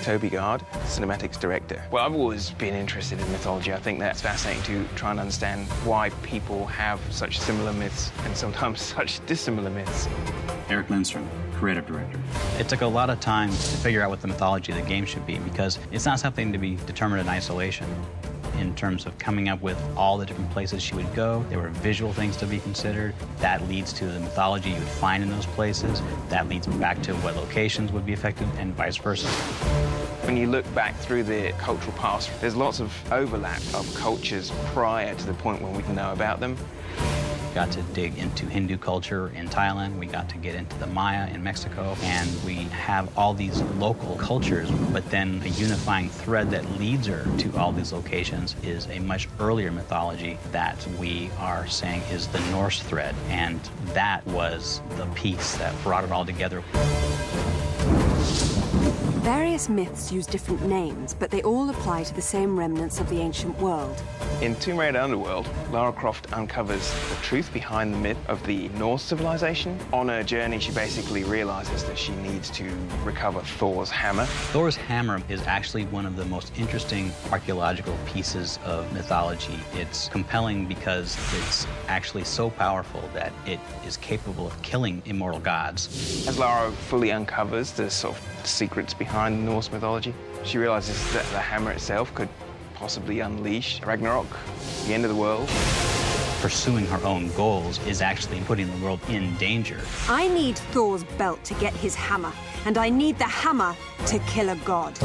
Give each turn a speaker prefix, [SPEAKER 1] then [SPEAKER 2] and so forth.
[SPEAKER 1] Toby Gard, cinematics director. Well, I've always been interested in mythology. I think that's fascinating to try and understand why people have such similar myths and sometimes such dissimilar myths.
[SPEAKER 2] Eric Lindstrom, creative director.
[SPEAKER 3] It took a lot of time to figure out what the mythology of the game should be, because it's not something to be determined in isolation. In terms of coming up with all the different places she would go, there were visual things to be considered. That leads to the mythology you would find in those places. That leads back to what locations would be affected, and vice versa.
[SPEAKER 1] When you look back through the cultural past, there's lots of overlap of cultures prior to the point when we can know about them.
[SPEAKER 3] We got to dig into Hindu culture in Thailand, we got to get into the Maya in Mexico, and we have all these local cultures, but then a unifying thread that leads her to all these locations is a much earlier mythology that we are saying is the Norse thread, and that was the piece that brought it all together.
[SPEAKER 4] Various myths use different names, but they all apply to the same remnants of the ancient world.
[SPEAKER 1] In Tomb Raider Underworld, Lara Croft uncovers the truth behind the myth of the Norse civilization. On her journey, she basically realizes that she needs to recover Thor's hammer.
[SPEAKER 3] Thor's hammer is actually one of the most interesting archaeological pieces of mythology. It's compelling because it's actually so powerful that it is capable of killing immortal gods.
[SPEAKER 1] As Lara fully uncovers the sort of secrets behind Norse mythology, she realizes that the hammer itself could possibly unleash Ragnarok, the end of the world.
[SPEAKER 3] Pursuing her own goals is actually putting the world in danger.
[SPEAKER 4] I need Thor's belt to get his hammer, and I need the hammer to kill a god.